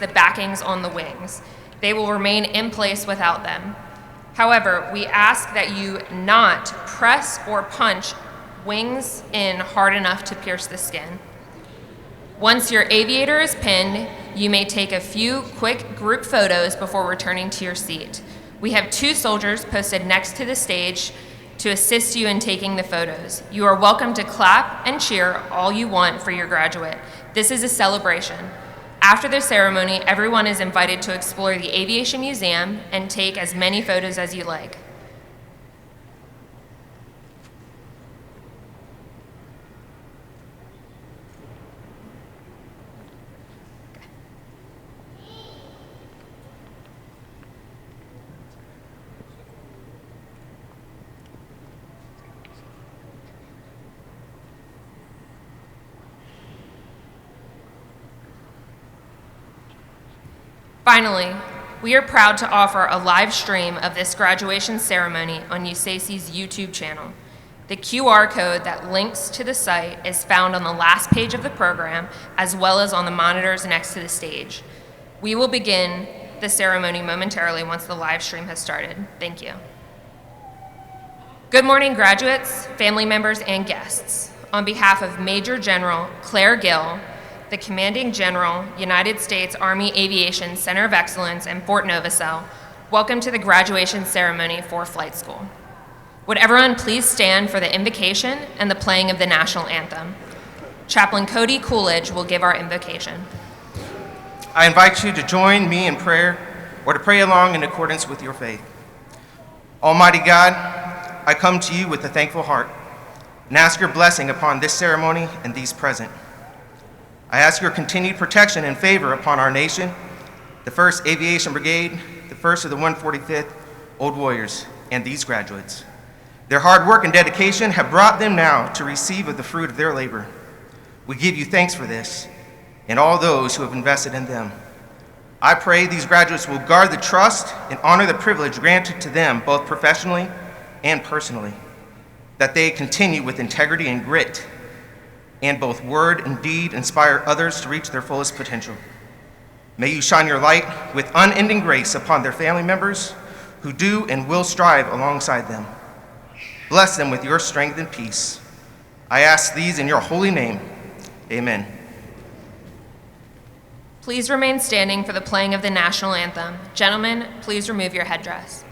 the backings on the wings. They will remain in place without them. However, we ask that you not press or punch wings in hard enough to pierce the skin. Once your aviator is pinned, you may take a few quick group photos before returning to your seat. We have 2 soldiers posted next to the stage to assist you in taking the photos. You are welcome to clap and cheer all you want for your graduate. This is a celebration. After the ceremony, everyone is invited to explore the Aviation Museum and take as many photos as you like. Finally, we are proud to offer a live stream of this graduation ceremony on USACE's YouTube channel. The QR code that links to the site is found on the last page of the program, as well as on the monitors next to the stage. We will begin the ceremony momentarily once the live stream has started. Thank you. Good morning, graduates, family members, and guests. On behalf of Major General Claire Gill, the Commanding General, United States Army Aviation Center of Excellence in Fort Novosel, welcome to the graduation ceremony for flight school. Would everyone please stand for the invocation and the playing of the national anthem? Chaplain Cody Coolidge will give our invocation. I invite you to join me in prayer or to pray along in accordance with your faith. Almighty God, I come to you with a thankful heart and ask your blessing upon this ceremony and these present. I ask your continued protection and favor upon our nation, the 1st Aviation Brigade, the 1st of the 145th Old Warriors, and these graduates. Their hard work and dedication have brought them now to receive of the fruit of their labor. We give you thanks for this and all those who have invested in them. I pray these graduates will guard the trust and honor the privilege granted to them both professionally and personally, that they continue with integrity and grit, and both word and deed inspire others to reach their fullest potential. May you shine your light with unending grace upon their family members who do and will strive alongside them. Bless them with your strength and peace. I ask these in your holy name. Amen. Please remain standing for the playing of the national anthem. Gentlemen, please remove your headdress.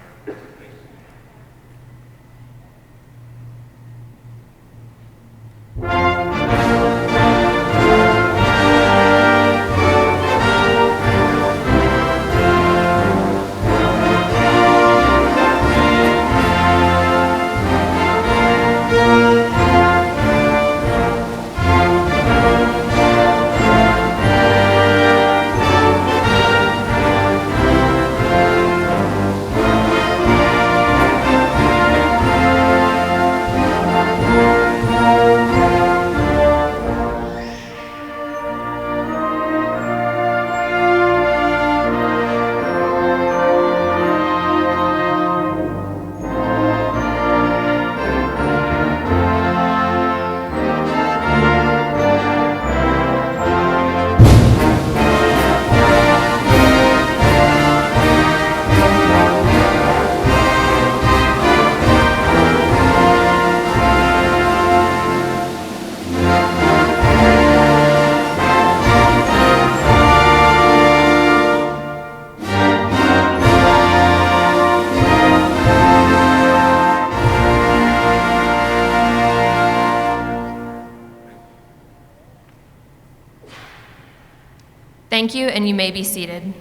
Thank you, and you may be seated.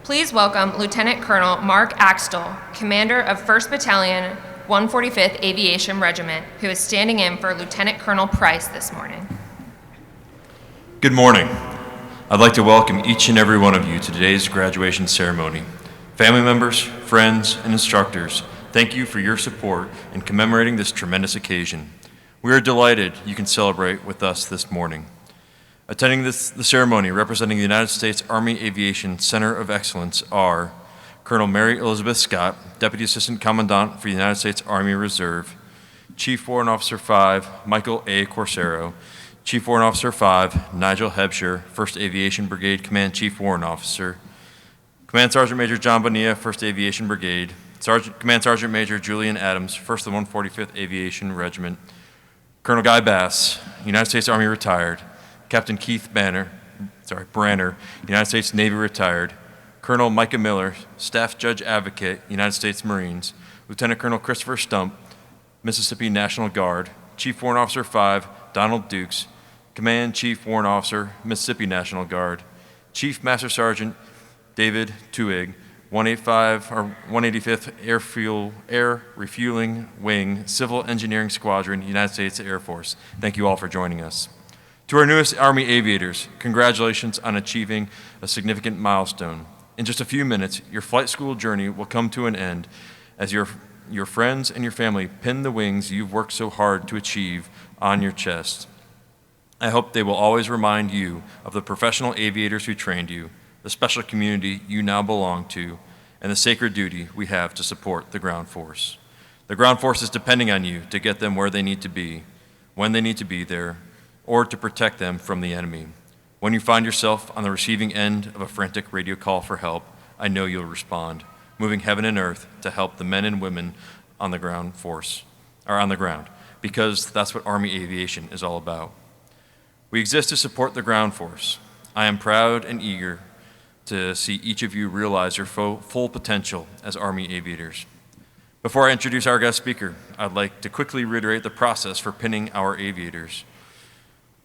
Please welcome Lieutenant Colonel Mark Axtell, Commander of 1st Battalion, 145th Aviation Regiment, who is standing in for Lieutenant Colonel Price this morning. Good morning. I'd like to welcome each and every one of you to today's graduation ceremony. Family members, friends, and instructors, thank you for your support in commemorating this tremendous occasion. We are delighted you can celebrate with us this morning. Attending the ceremony representing the United States Army Aviation Center of Excellence are Colonel Mary Elizabeth Scott, Deputy Assistant Commandant for the United States Army Reserve, Chief Warrant Officer 5, Michael A. Corsaro, Chief Warrant Officer 5, Nigel Hebshire, 1st Aviation Brigade Command Chief Warrant Officer. Command Sergeant Major John Bonilla, 1st Aviation Brigade. Command Sergeant Major Julian Adams, 1st and 145th Aviation Regiment. Colonel Guy Bass, United States Army retired. Captain Keith Branner, United States Navy retired. Colonel Micah Miller, Staff Judge Advocate, United States Marines. Lieutenant Colonel Christopher Stump, Mississippi National Guard. Chief Warrant Officer 5, Donald Dukes, Command Chief Warrant Officer, Mississippi National Guard. Chief Master Sergeant David Tuig, 185th Air Refueling Wing, Civil Engineering Squadron, United States Air Force. Thank you all for joining us. To our newest Army aviators, congratulations on achieving a significant milestone. In just a few minutes, your flight school journey will come to an end as your friends and your family pin the wings you've worked so hard to achieve on your chest. I hope they will always remind you of the professional aviators who trained you, the special community you now belong to, and the sacred duty we have to support the ground force. The ground force is depending on you to get them where they need to be, when they need to be there, or to protect them from the enemy. When you find yourself on the receiving end of a frantic radio call for help, I know you'll respond, moving heaven and earth to help the men and women on the ground, because that's what Army aviation is all about. We exist to support the ground force. I am proud and eager to see each of you realize your full potential as Army aviators. Before I introduce our guest speaker, I'd like to quickly reiterate the process for pinning our aviators.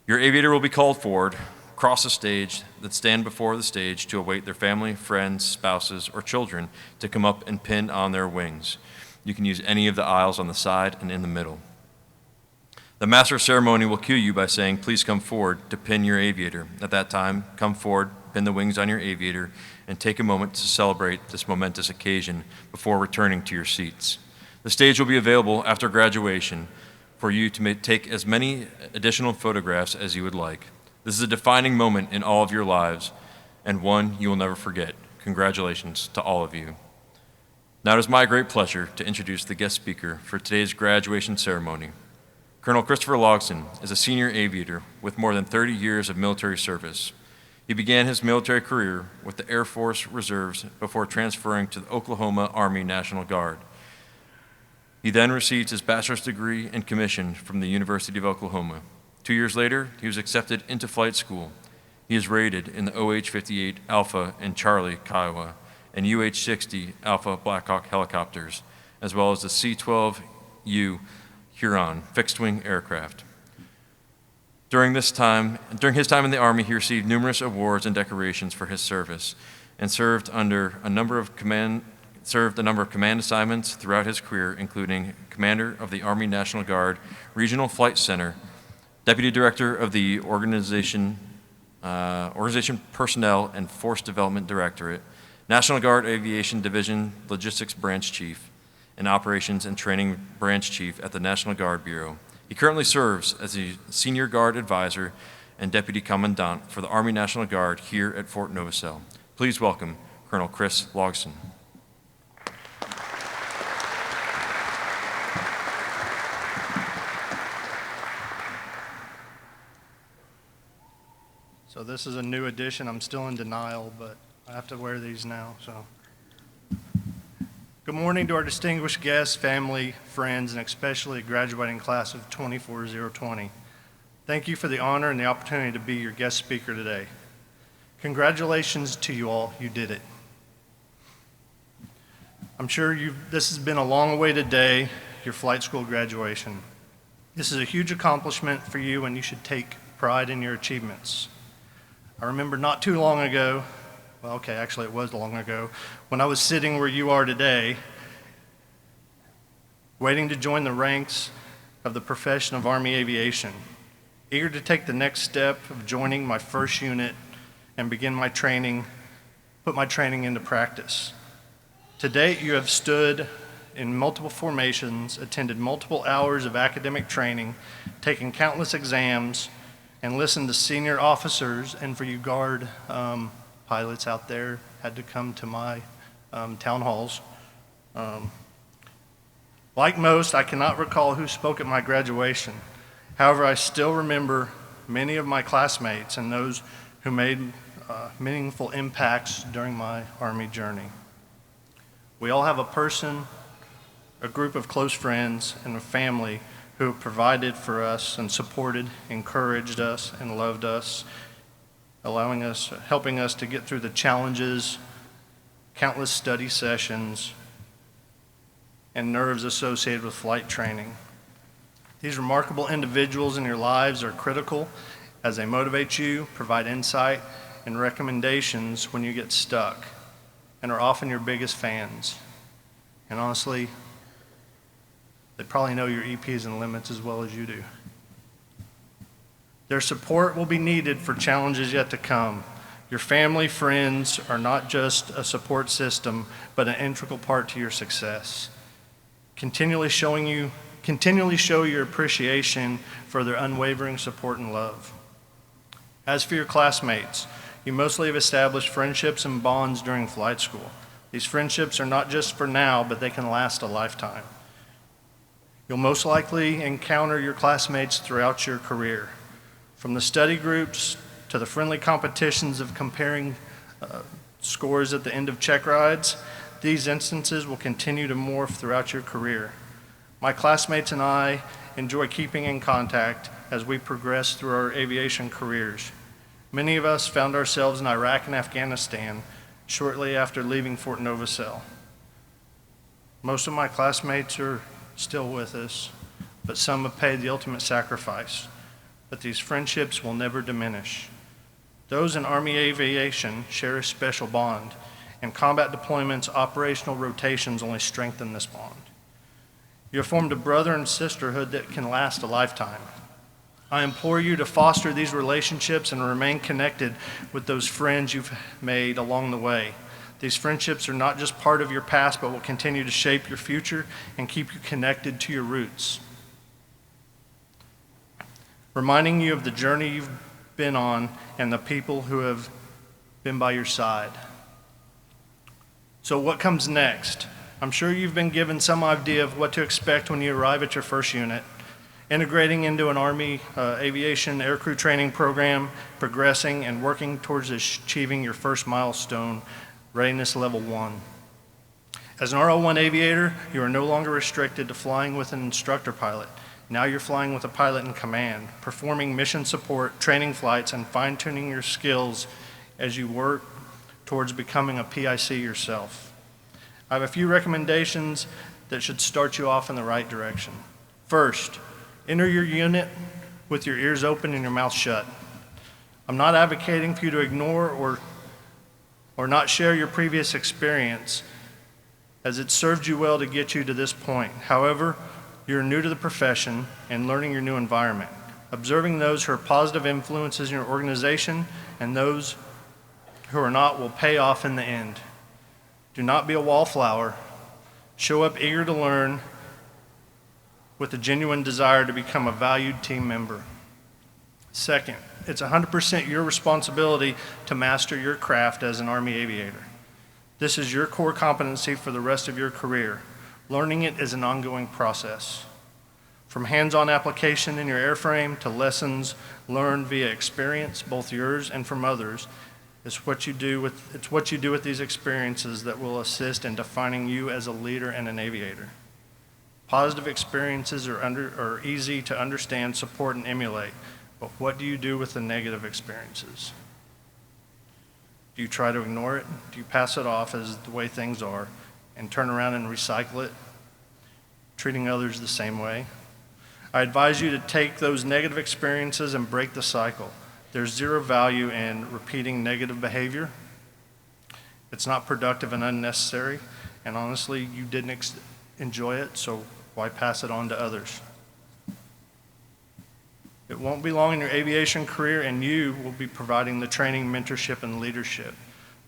Your aviator will be called forward, cross the stage, then stand before the stage to await their family, friends, spouses, or children to come up and pin on their wings. You can use any of the aisles on the side and in the middle. The master of ceremony will cue you by saying, "Please come forward to pin your aviator." At that time, come forward, pin the wings on your aviator, and take a moment to celebrate this momentous occasion before returning to your seats. The stage will be available after graduation for you to take as many additional photographs as you would like. This is a defining moment in all of your lives, and one you will never forget. Congratulations to all of you. Now it is my great pleasure to introduce the guest speaker for today's graduation ceremony. Colonel Christopher Logsdon is a senior aviator with more than 30 years of military service. He began his military career with the Air Force Reserves before transferring to the Oklahoma Army National Guard. He then received his bachelor's degree and commission from the University of Oklahoma. 2 years later, he was accepted into flight school. He is rated in the OH-58 Alpha and Charlie Kiowa and UH-60 Alpha Blackhawk helicopters, as well as the C-12U Huron fixed-wing aircraft. During his time in the Army, he received numerous awards and decorations for his service and served a number of command assignments throughout his career, including Commander of the Army National Guard Regional Flight Center, Deputy Director of the Organization Personnel and Force Development Directorate, National Guard Aviation Division Logistics Branch Chief, and Operations and Training Branch Chief at the National Guard Bureau. He currently serves as the Senior Guard Advisor and Deputy Commandant for the Army National Guard here at Fort Novosel. Please welcome Colonel Chris Logsdon. So this is a new addition. I'm still in denial, but I have to wear these now, so. Good morning to our distinguished guests, family, friends, and especially a graduating class of 24020. Thank you for the honor and the opportunity to be your guest speaker today. Congratulations to you all, you did it. I'm sure this has been a long-awaited day, your flight school graduation. This is a huge accomplishment for you, and you should take pride in your achievements. I remember not too long ago, well, okay, actually it was long ago, when I was sitting where you are today, waiting to join the ranks of the profession of Army aviation, eager to take the next step of joining my first unit and begin my training, put my training into practice. To date, you have stood in multiple formations, attended multiple hours of academic training, taken countless exams, and listened to senior officers, and for you guard pilots out there, had to come to my town halls. Like most, I cannot recall who spoke at my graduation. However, I still remember many of my classmates and those who made meaningful impacts during my Army journey. We all have a person, a group of close friends, and a family who have provided for us and supported, encouraged us, and loved us, helping us to get through the challenges, countless study sessions, and nerves associated with flight training. These remarkable individuals in your lives are critical as they motivate you, provide insight and recommendations when you get stuck, and are often your biggest fans. And honestly, they probably know your EPs and limits as well as you do. Their support will be needed for challenges yet to come. Your family, friends are not just a support system, but an integral part to your success. Continually show your appreciation for their unwavering support and love. As for your classmates, you mostly have established friendships and bonds during flight school. These friendships are not just for now, but they can last a lifetime. You'll most likely encounter your classmates throughout your career. From the study groups to the friendly competitions of comparing scores at the end of check rides, these instances will continue to morph throughout your career. My classmates and I enjoy keeping in contact as we progress through our aviation careers. Many of us found ourselves in Iraq and Afghanistan shortly after leaving Fort Novosel. Most of my classmates are still with us, but some have paid the ultimate sacrifice. But these friendships will never diminish. Those in Army Aviation share a special bond, and combat deployments, operational rotations only strengthen this bond. You have formed a brother and sisterhood that can last a lifetime. I implore you to foster these relationships and remain connected with those friends you've made along the way. These friendships are not just part of your past, but will continue to shape your future and keep you connected to your roots. Reminding you of the journey you've been on and the people who have been by your side. So what comes next? I'm sure you've been given some idea of what to expect when you arrive at your first unit. Integrating into an Army Aviation aircrew training program, progressing and working towards achieving your first milestone, readiness level 1. As an RL1 aviator, you are no longer restricted to flying with an instructor pilot. Now you're flying with a pilot in command, performing mission support, training flights, and fine-tuning your skills as you work towards becoming a PIC yourself. I have a few recommendations that should start you off in the right direction. First, enter your unit with your ears open and your mouth shut. I'm not advocating for you to ignore or not share your previous experience, as it served you well to get you to this point. However, you're new to the profession and learning your new environment. Observing those who are positive influences in your organization and those who are not will pay off in the end. Do not be a wallflower. Show up eager to learn with a genuine desire to become a valued team member. Second, it's 100% your responsibility to master your craft as an Army aviator. This is your core competency for the rest of your career. Learning it is an ongoing process. From hands-on application in your airframe to lessons learned via experience, both yours and from others, it's what you do with these experiences that will assist in defining you as a leader and an aviator. Positive experiences are easy to understand, support, and emulate, but what do you do with the negative experiences? Do you try to ignore it? Do you pass it off as the way things are and turn around and recycle it, treating others the same way? I advise you to take those negative experiences and break the cycle. There's zero value in repeating negative behavior. It's not productive and unnecessary, and honestly, you didn't enjoy it, so why pass it on to others? It won't be long in your aviation career, and you will be providing the training, mentorship, and leadership.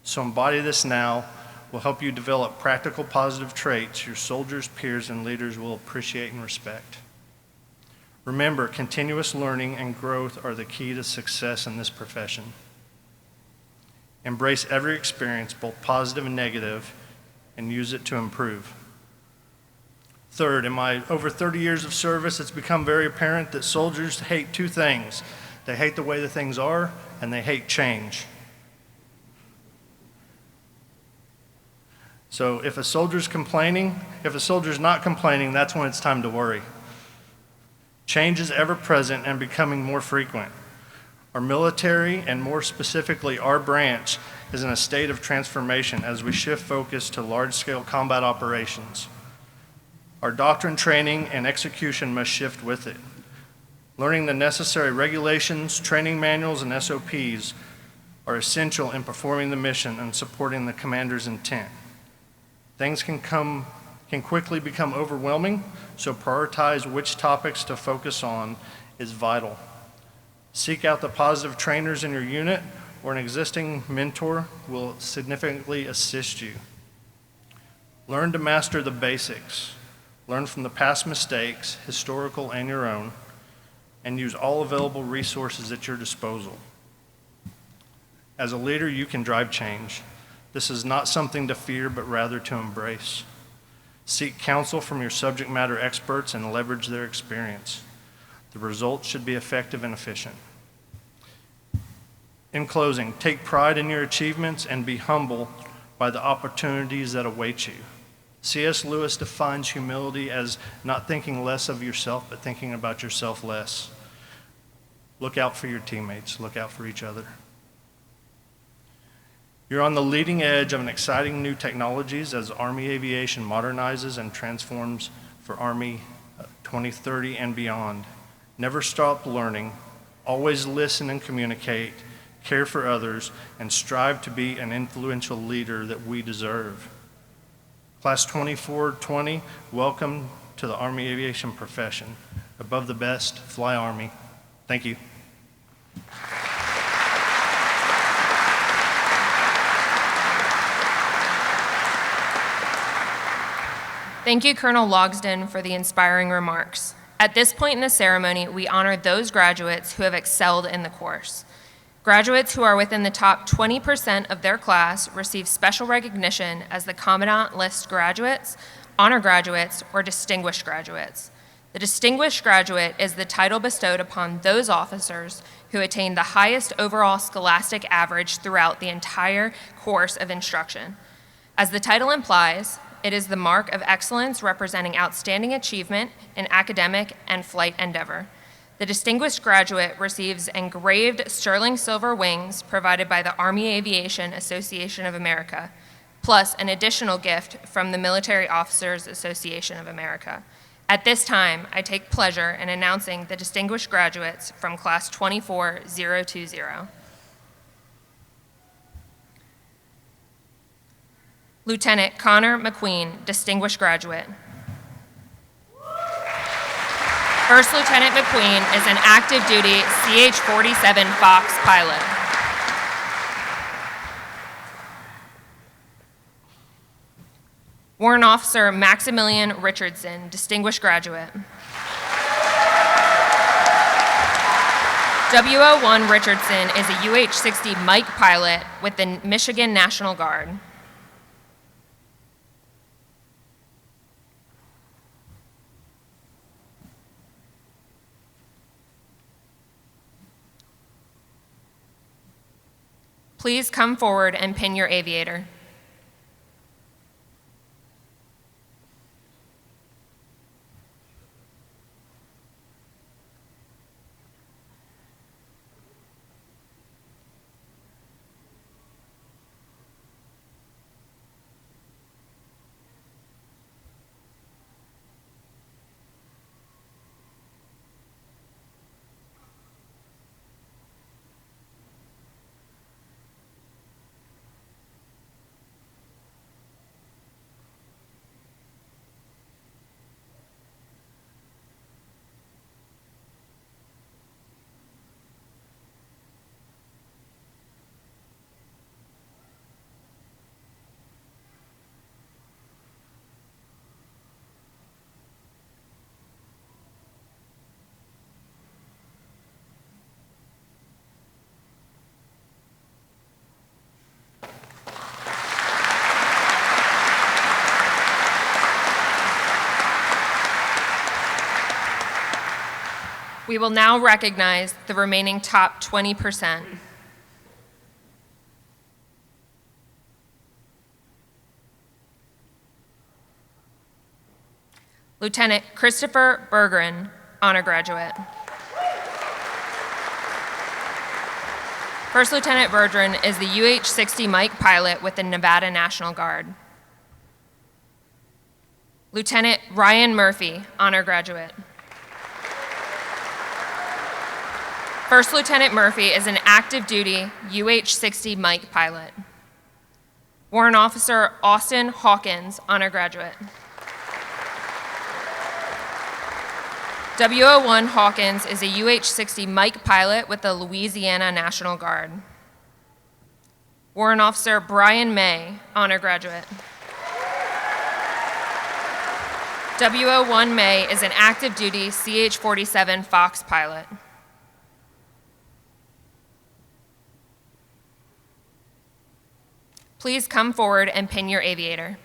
So embody this now. Will help you develop practical positive traits your soldiers, peers, and leaders will appreciate and respect. Remember, continuous learning and growth are the key to success in this profession. Embrace every experience, both positive and negative, and use it to improve. Third, in my over 30 years of service, it's become very apparent that soldiers hate two things: They hate the way that things are, and they hate change. So if a soldier's not complaining, that's when it's time to worry. Change is ever present and becoming more frequent. Our military, and more specifically our branch, is in a state of transformation as we shift focus to large-scale combat operations. Our doctrine, training, and execution must shift with it. Learning the necessary regulations, training manuals, and SOPs are essential in performing the mission and supporting the commander's intent. Things can quickly become overwhelming, so prioritize which topics to focus on is vital. Seek out the positive trainers in your unit, or an existing mentor will significantly assist you. Learn to master the basics. Learn from the past mistakes, historical and your own, and use all available resources at your disposal. As a leader, you can drive change. This is not something to fear, but rather to embrace. Seek counsel from your subject matter experts and leverage their experience. The results should be effective and efficient. In closing, take pride in your achievements and be humble by the opportunities that await you. C.S. Lewis defines humility as not thinking less of yourself, but thinking about yourself less. Look out for your teammates. Look out for each other. You're on the leading edge of an exciting new technologies as Army Aviation modernizes and transforms for Army 2030 and beyond. Never stop learning. Always listen and communicate. Care for others, and strive to be an influential leader that we deserve. Class 2420, welcome to the Army Aviation profession. Above the best, fly Army. Thank you. Thank you, Colonel Logsdon, for the inspiring remarks. At this point in the ceremony, we honor those graduates who have excelled in the course. Graduates who are within the top 20% of their class receive special recognition as the Commandant List graduates, honor graduates, or distinguished graduates. The distinguished graduate is the title bestowed upon those officers who attain the highest overall scholastic average throughout the entire course of instruction. As the title implies, it is the mark of excellence representing outstanding achievement in academic and flight endeavor. The distinguished graduate receives engraved sterling silver wings provided by the Army Aviation Association of America, plus an additional gift from the Military Officers Association of America. At this time, I take pleasure in announcing the distinguished graduates from Class 24020. Lieutenant Connor McQueen, distinguished graduate. First Lieutenant McQueen is an active duty CH-47 Fox pilot. Warrant Officer Maximilian Richardson, distinguished graduate. WO1 Richardson is a UH-60 Mike pilot with the Michigan National Guard. Please come forward and pin your aviator. We will now recognize the remaining top 20%. Lieutenant Christopher Bergeron, honor graduate. First Lieutenant Bergeron is the UH-60 Mike pilot with the Nevada National Guard. Lieutenant Ryan Murphy, honor graduate. First Lieutenant Murphy is an active duty UH-60 Mike pilot. Warrant Officer Austin Hawkins, honor graduate. WO1 Hawkins is a UH-60 Mike pilot with the Louisiana National Guard. Warrant Officer Brian May, honor graduate. WO1 May is an active duty CH-47 Fox pilot. Please come forward and pin your aviator.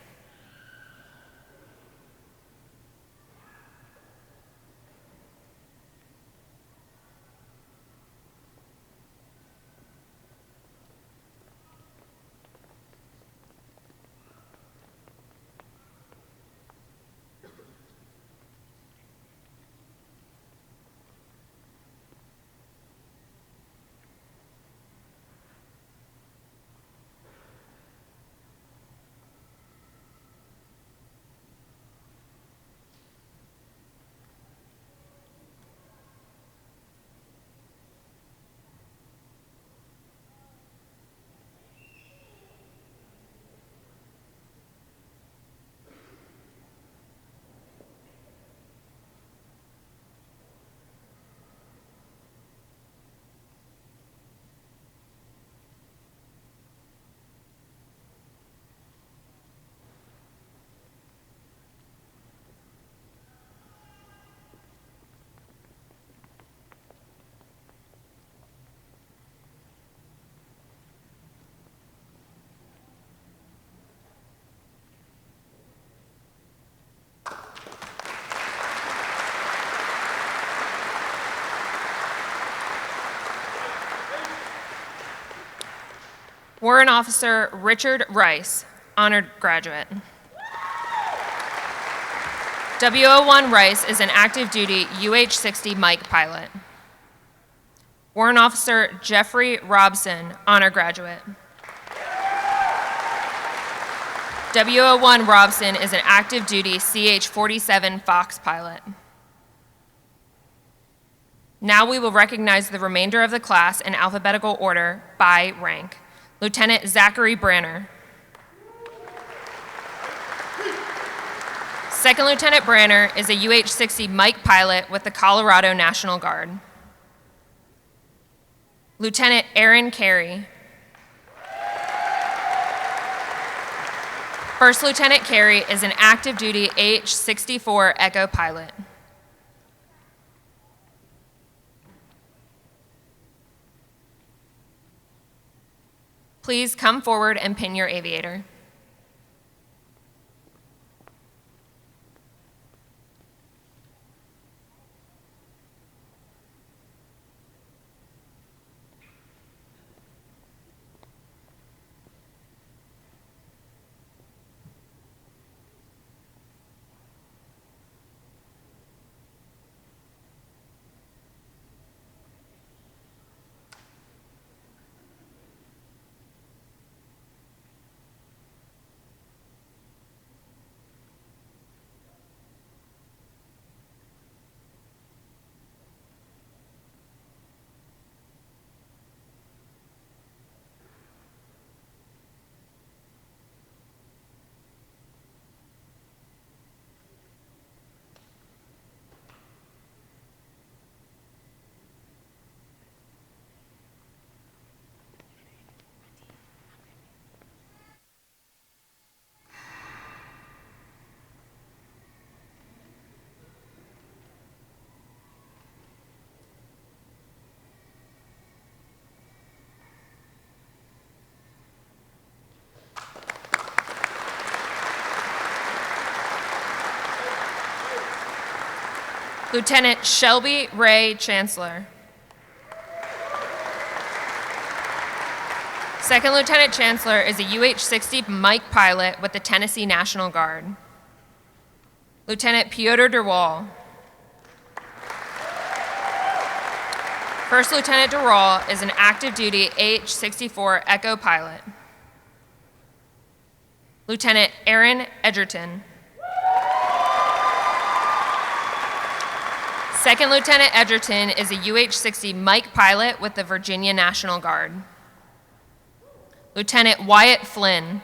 Warrant Officer Richard Rice, honored graduate. WO1 Rice is an active duty UH-60 Mike pilot. Warrant Officer Jeffrey Robson, honor graduate. WO1 Robson is an active duty CH-47 Fox pilot. Now we will recognize the remainder of the class in alphabetical order by rank. Lieutenant Zachary Branner. Second Lieutenant Branner is a UH-60 Mike pilot with the Colorado National Guard. Lieutenant Aaron Carey. First Lieutenant Carey is an active duty AH-64 Echo pilot. Please come forward and pin your aviator. Lieutenant Shelby Ray Chancellor. Second Lieutenant Chancellor is a UH-60 Mike pilot with the Tennessee National Guard. Lieutenant Piotr Derwal. First Lieutenant Derwal is an active duty AH-64 Echo pilot. Lieutenant Aaron Edgerton. Second Lieutenant Edgerton is a UH-60 Mike pilot with the Virginia National Guard. Lieutenant Wyatt Flynn.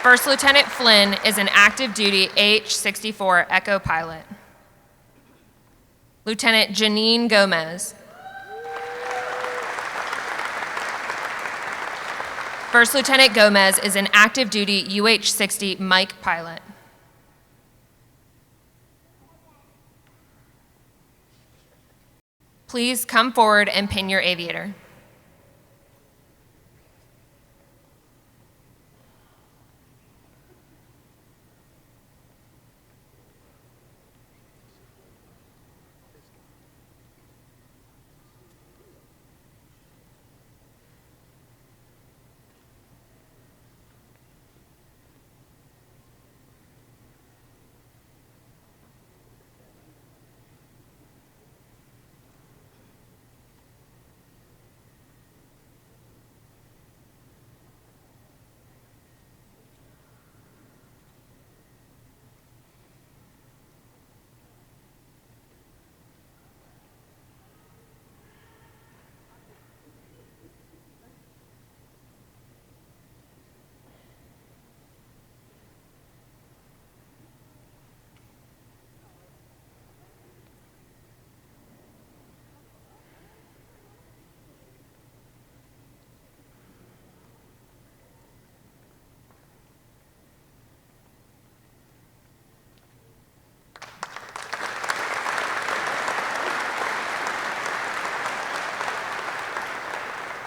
First Lieutenant Flynn is an active duty AH-64 Echo pilot. Lieutenant Janine Gomez. First Lieutenant Gomez is an active duty UH-60 Mike pilot. Please come forward and pin your aviator.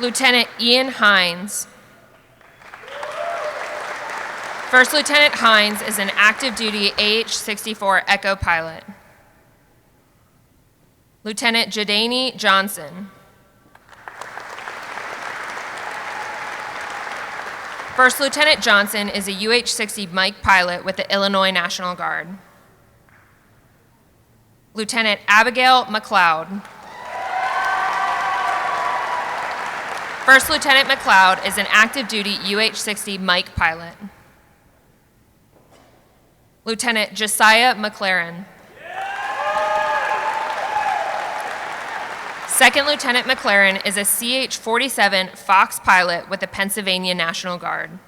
Lieutenant Ian Hines. First Lieutenant Hines is an active duty AH-64 Echo pilot. Lieutenant Jadani Johnson. First Lieutenant Johnson is a UH-60 Mike pilot with the Illinois National Guard. Lieutenant Abigail McLeod. First Lieutenant McLeod is an active duty UH-60 Mike pilot. Lieutenant Josiah McLaren. Second Lieutenant McLaren is a CH-47 Fox pilot with the Pennsylvania National Guard.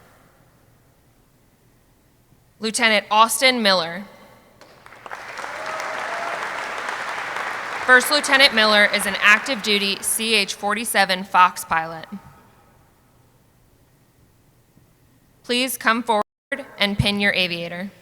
Lieutenant Austin Miller. First Lieutenant Miller is an active duty CH-47 Fox pilot. Please come forward and pin your aviator.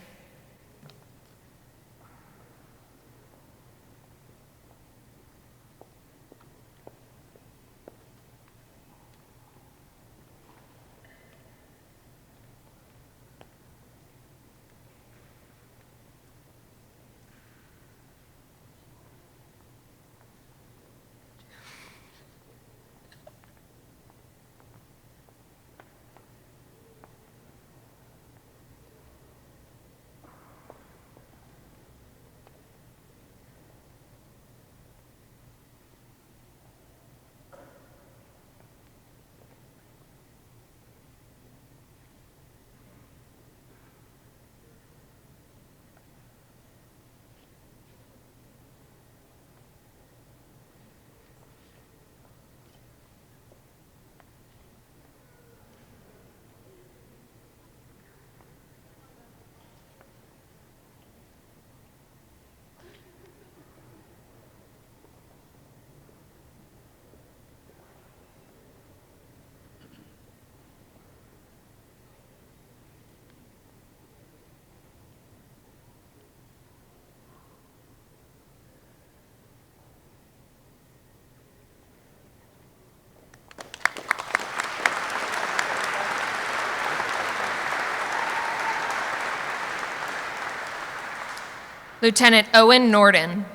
Lieutenant Owen Norden.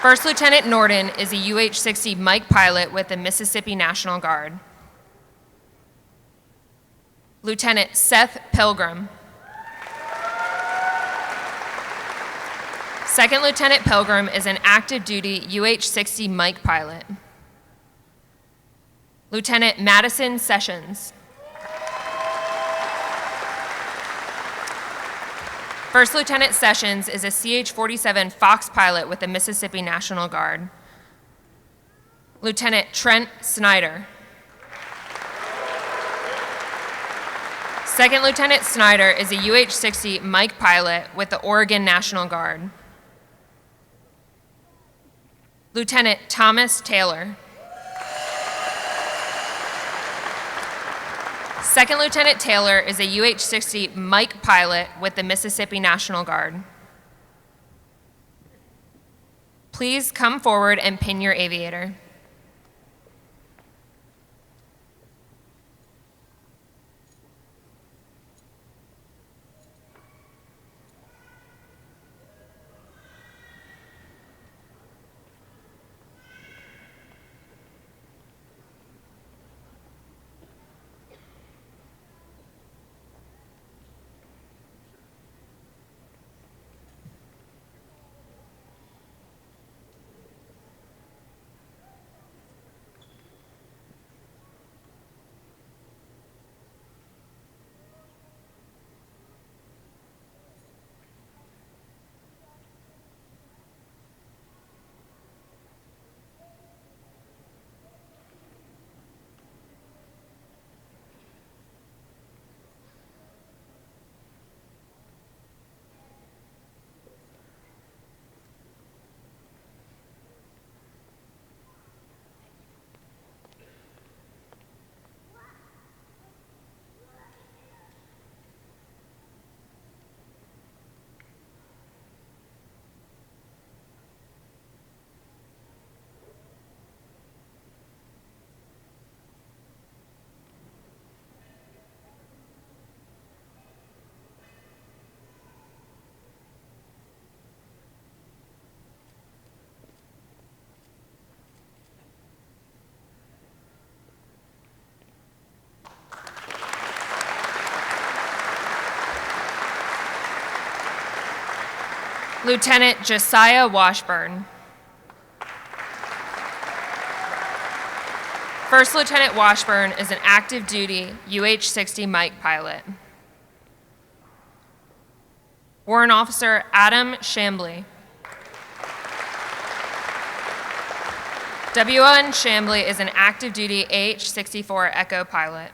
First Lieutenant Norden is a UH-60 Mike pilot with the Mississippi National Guard. Lieutenant Seth Pilgrim. Second Lieutenant Pilgrim is an active duty UH-60 Mike pilot. Lieutenant Madison Sessions. First Lieutenant Sessions is a CH-47 Fox pilot with the Mississippi National Guard. Lieutenant Trent Snyder. Second Lieutenant Snyder is a UH-60 Mike pilot with the Oregon National Guard. Lieutenant Thomas Taylor. Second Lieutenant Taylor is a UH-60 Mike pilot with the Mississippi National Guard. Please come forward and pin your aviator. Lieutenant Josiah Washburn. First Lieutenant Washburn is an active duty UH-60 Mike pilot. Warrant Officer Adam Shambly. W.N. Shambly is an active duty AH-64 Echo pilot.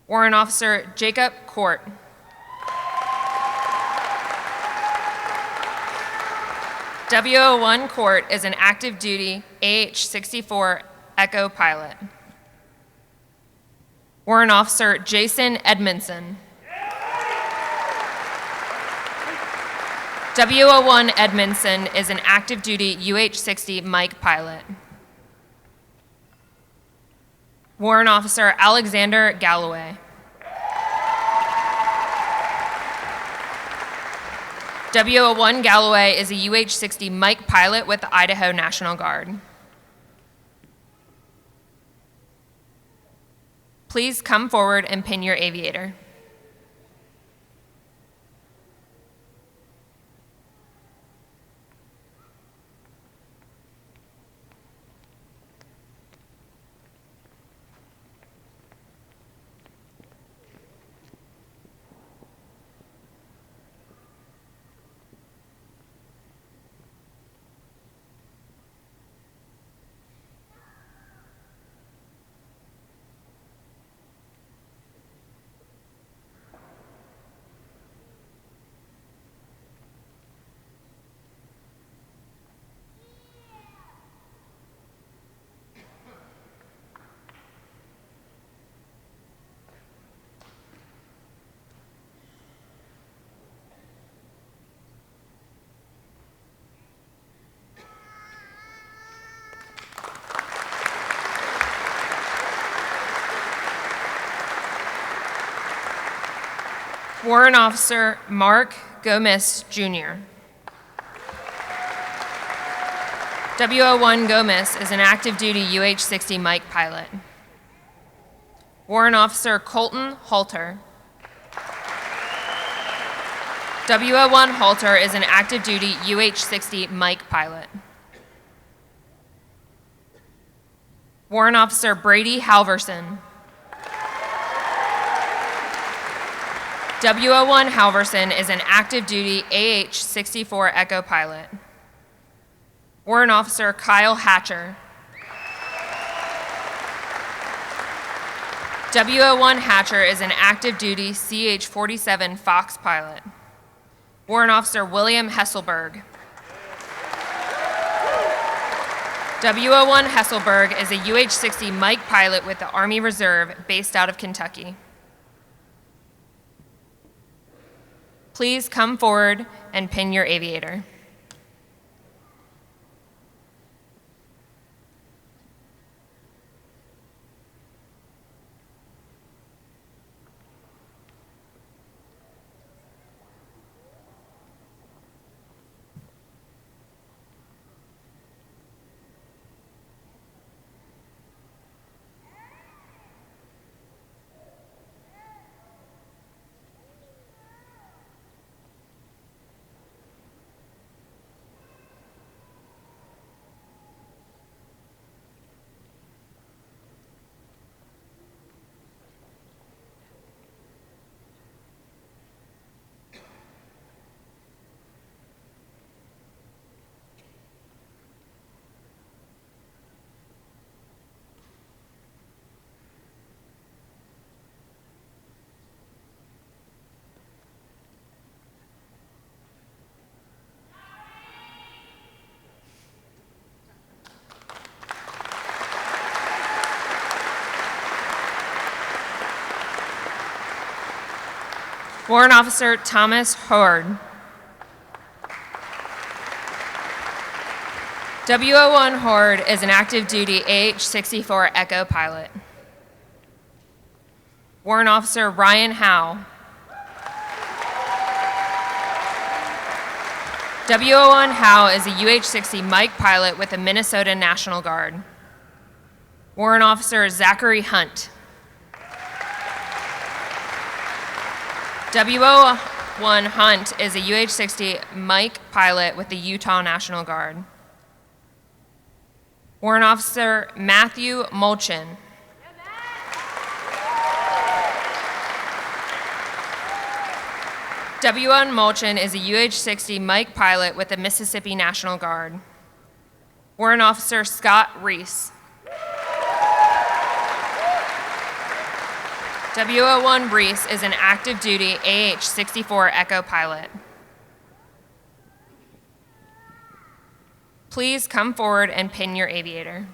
Warrant Officer Jacob Court. W01 Court is an active duty AH-64 Echo pilot. Warrant Officer Jason Edmondson. W01 Edmondson is an active duty UH-60 Mike pilot. Warrant Officer Alexander Galloway. W01 Galloway is a UH-60 Mike pilot with the Idaho National Guard. Please come forward and pin your aviator. Warrant Officer Mark Gomez, Jr. WO1 Gomez is an active duty UH-60 Mike pilot. Warrant Officer Colton Halter. WO1 Halter is an active duty UH-60 Mike pilot. Warrant Officer Brady Halverson. WO1 Halverson is an active duty AH-64 Echo pilot. Warrant Officer Kyle Hatcher. WO1 Hatcher is an active duty CH-47 Fox pilot. Warrant Officer William Hesselberg. WO1 Hesselberg is a UH-60 Mike pilot with the Army Reserve based out of Kentucky. Please come forward and pin your aviator. Warrant Officer Thomas Howard. WO1 Howard is an active duty AH-64 Echo pilot. Warrant Officer Ryan Howe. WO1 Howe is a UH-60 Mike pilot with the Minnesota National Guard. Warrant Officer Zachary Hunt. WO1 Hunt is a UH-60 Mike pilot with the Utah National Guard. Warrant Officer Matthew Mulchin. W1 Mulchin is a UH-60 Mike pilot with the Mississippi National Guard. Warrant Officer Scott Reese. WO1 Reese is an active duty AH-64 Echo pilot. Please come forward and pin your aviator.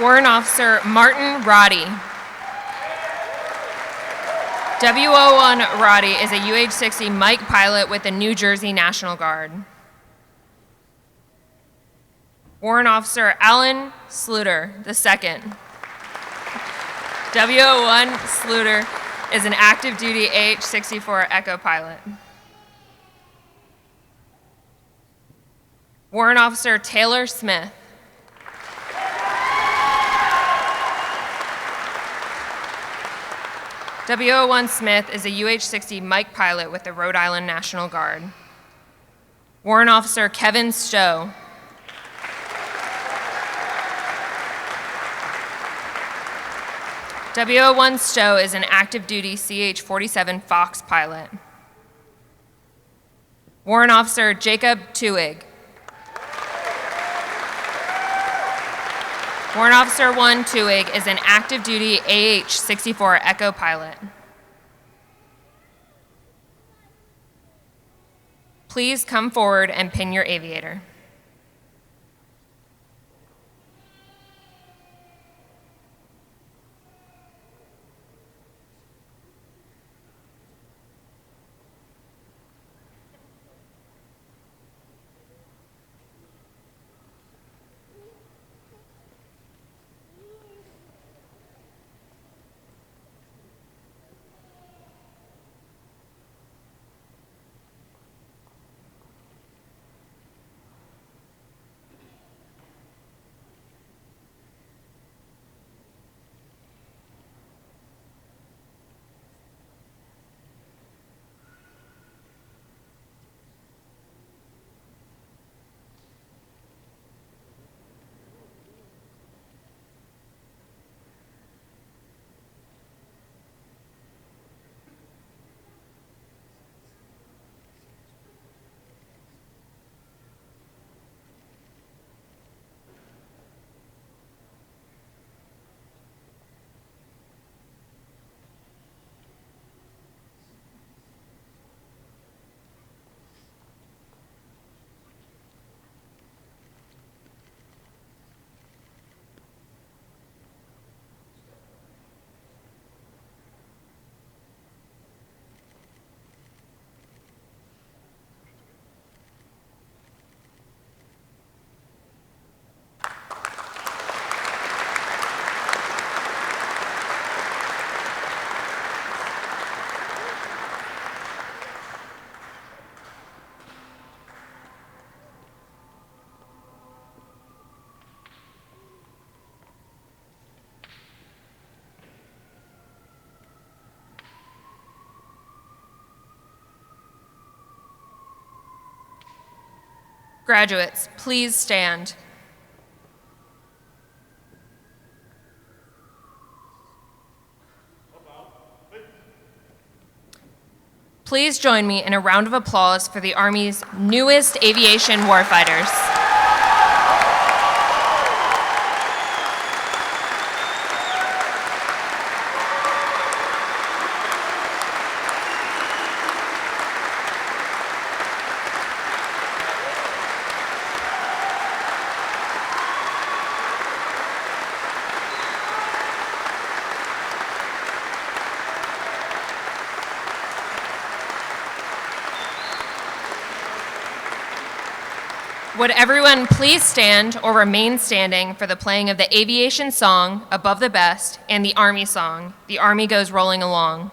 Warrant Officer Martin Roddy. WO1 Roddy is a UH-60 Mike pilot with the New Jersey National Guard. Warrant Officer Alan Sluter II. WO1 Sluter is an active duty AH-64 Echo pilot. Warrant Officer Taylor Smith. WO1 Smith is a UH-60 Mike pilot with the Rhode Island National Guard. Warrant Officer Kevin Stowe. WO1 Stowe is an active duty CH-47 Fox pilot. Warrant Officer Jacob Tuig. Warrant Officer 1 Tuig is an active duty AH-64 Echo pilot. Please come forward and pin your aviator. Graduates, please stand. Please join me in a round of applause for the Army's newest aviation warfighters. Would everyone please stand or remain standing for the playing of the Aviation song, Above the Best, and the Army song, The Army Goes Rolling Along.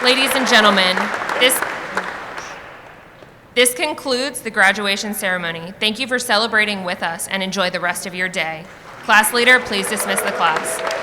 Ladies and gentlemen, this concludes the graduation ceremony. Thank you for celebrating with us and enjoy the rest of your day. Class leader, please dismiss the class.